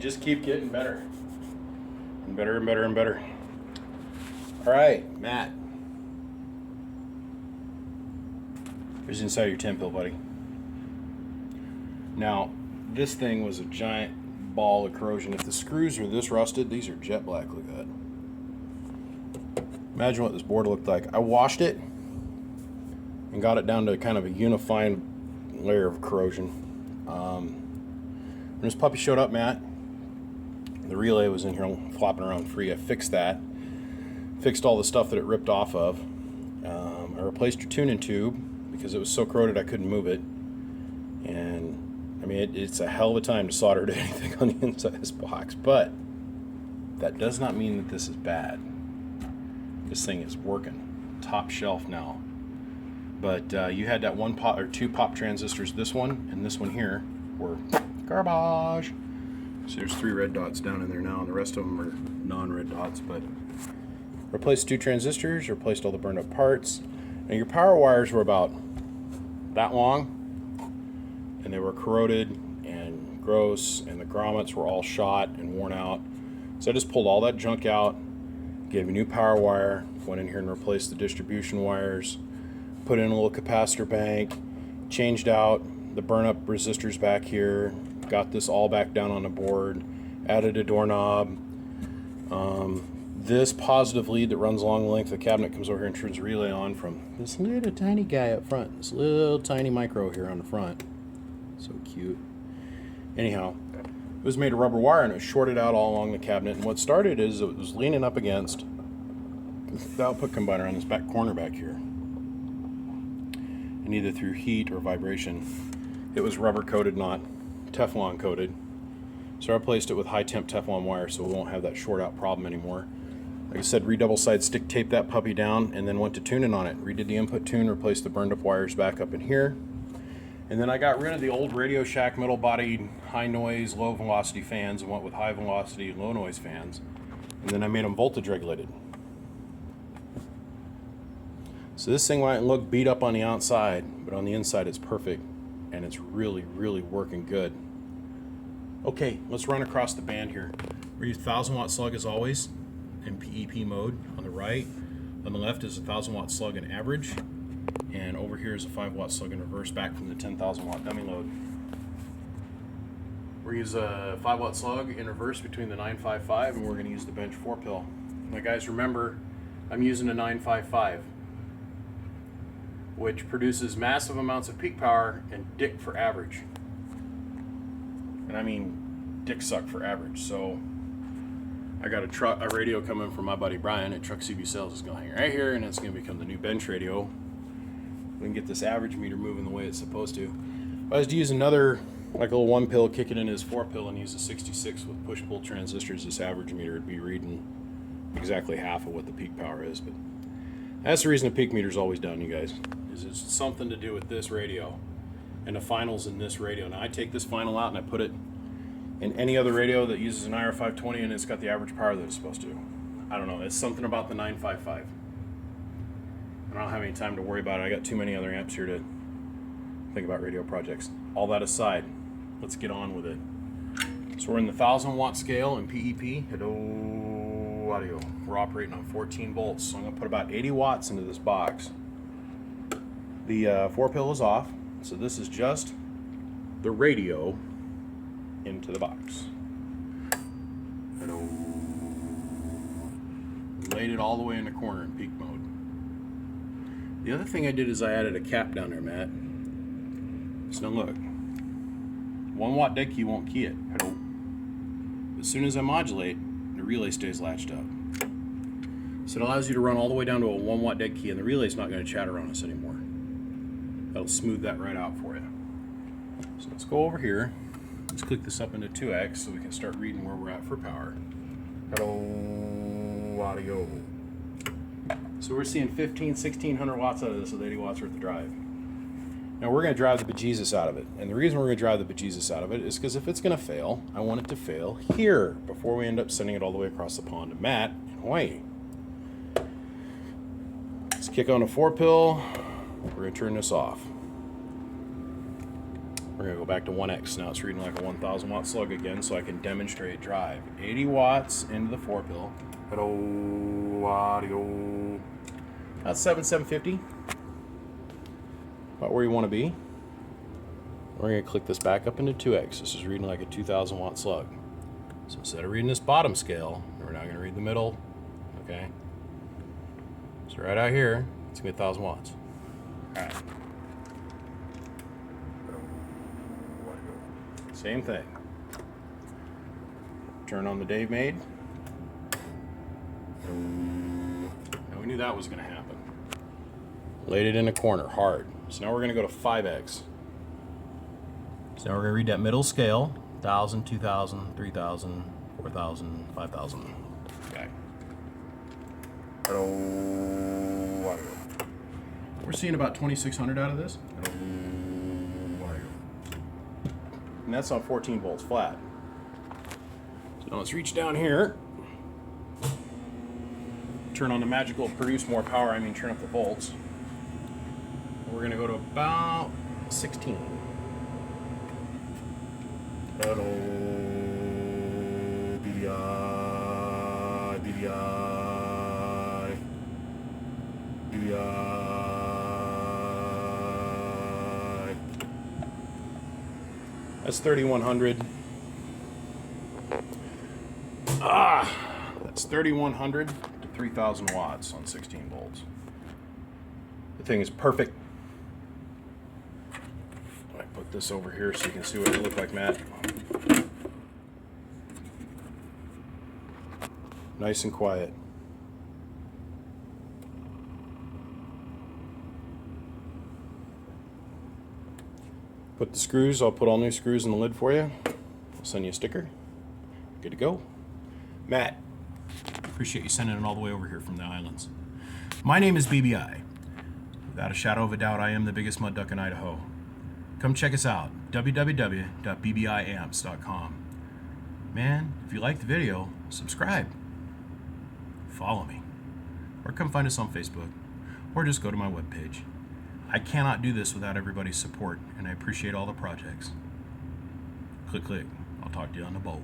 just keep getting better. And better and better and better. All right, Matt. Here's the inside of your 10-pill, buddy. Now, this thing was a giant ball of corrosion. If the screws are this rusted, these are jet black. Look at that. Imagine what this board looked like. I washed it and got it down to kind of a unifying layer of corrosion. When this puppy showed up, Matt, the relay was in here flopping around free. I fixed that. Fixed all the stuff that it ripped off of. I replaced your tuning tube because it was so corroded I couldn't move it. And I mean, it's a hell of a time to solder to anything on the inside of this box, but that does not mean that this is bad. This thing is working. Top shelf now. But you had that one pop or two pop transistors. This one and this one here were garbage. So there's 3 red dots down in there now, and the rest of them are non-red dots. But replaced 2 transistors, replaced all the burned up parts. Now your power wires were about that long, and they were corroded and gross, and the grommets were all shot and worn out. So I just pulled all that junk out, gave a new power wire, went in here and replaced the distribution wires, put in a little capacitor bank, changed out the burn up resistors back here, got this all back down on the board, added a doorknob. This positive lead that runs along the length of the cabinet comes over here and turns the relay on from this little tiny guy up front, this little tiny micro here on the front. So cute. Anyhow, it was made of rubber wire and it was shorted out all along the cabinet. And what started is it was leaning up against the output combiner on this back corner back here. And either through heat or vibration, it was rubber coated, not Teflon coated. So I replaced it with high temp Teflon wire so we won't have that short out problem anymore. Like I said, redouble side stick taped that puppy down and then went to tuning on it. Redid the input tune, replaced the burned up wires back up in here. And then I got rid of the old Radio Shack metal bodied high noise, low velocity fans and went with high velocity, low noise fans. And then I made them voltage regulated. So this thing might look beat up on the outside, but on the inside it's perfect. And it's really, really working good. Okay, let's run across the band here. We use 1000 watt slug as always in PEP mode on the right. On the left is a 1000 watt slug in average. And over here is a 5 watt slug in reverse back from the 10,000 watt dummy load. We're going to use a 5 watt slug in reverse between the 955 and we're going to use the bench 4-pill. Now guys, remember, I'm using a 955, which produces massive amounts of peak power and dick for average. And I mean dick suck for average. So I got a radio coming from my buddy Brian at Truck CB Sales. It's going to hang right here and it's going to become the new bench radio. We can get this average meter moving the way it's supposed to. If I was to use another, like a little 1-pill, kick it in his 4-pill and use a 66 with push-pull transistors, this average meter would be reading exactly half of what the peak power is. But that's the reason the peak meter is always down, you guys. Is it's something to do with this radio and the finals in this radio. Now I take this final out and I put it in any other radio that uses an IR520 and it's got the average power that it's supposed to. I don't know, it's something about the 955. I don't have any time to worry about it. I got too many other amps here to think about radio projects. All that aside, let's get on with it. So we're in the 1000 watt scale in PEP. Hello, audio. We're operating on 14 volts. So I'm gonna put about 80 watts into this box. The 4-pill is off. So this is just the radio into the box. Hello. Laid it all the way in the corner in peak mode. The other thing I did is I added a cap down there, Matt. So now look, 1 watt dead key won't key it. Hello. As soon as I modulate, the relay stays latched up. So it allows you to run all the way down to a 1 watt dead key and the relay's not going to chatter on us anymore. That'll smooth that right out for you. So let's go over here. Let's click this up into 2x so we can start reading where we're at for power. Hello, audio. So we're seeing 1600 watts out of this with 80 watts worth of drive. Now we're going to drive the bejesus out of it. And the reason we're going to drive the bejesus out of it is because if it's going to fail, I want it to fail here before we end up sending it all the way across the pond to Matt in Hawaii. Let's kick on a 4-pill. We're going to turn this off. We're gonna go back to 1X. Now it's reading like a 1000 watt slug again, so I can demonstrate drive. 80 watts into the 4-pill. Hello, audio. That's 750. About where you want to be. We're gonna click this back up into 2X. This is reading like a 2000 watt slug. So instead of reading this bottom scale, we're now gonna read the middle. Okay. So right out here, it's gonna be 1000 watts. All right. Same thing. Turn on the Dave made. Now we knew that was going to happen. Laid it in a corner, hard. So now we're going to go to 5X. So now we're going to read that middle scale. 1,000, 2,000, 3,000, 4,000, 5,000. Okay. We're seeing about 2,600 out of this. And that's on 14 volts flat. So now let's reach down here. Turn on the magical produce more power, I mean turn up the volts. We're going to go to about 16. Hello, BBI, BBI, BBI. That's 3,100. That's 3,100 to 3,000 watts on 16 volts. The thing is perfect. I put this over here so you can see what it looked like, Matt. Nice and quiet. Put the screws, I'll put all new screws in the lid for you. I'll send you a sticker. Good to go. Matt, appreciate you sending it all the way over here from the islands. My name is BBI. Without a shadow of a doubt, I am the biggest mud duck in Idaho. Come check us out, www.bbiamps.com. Man, if you liked the video, subscribe. Follow me. Or come find us on Facebook. Or just go to my webpage. I cannot do this without everybody's support, and I appreciate all the projects. Click, click. I'll talk to you on the bowl.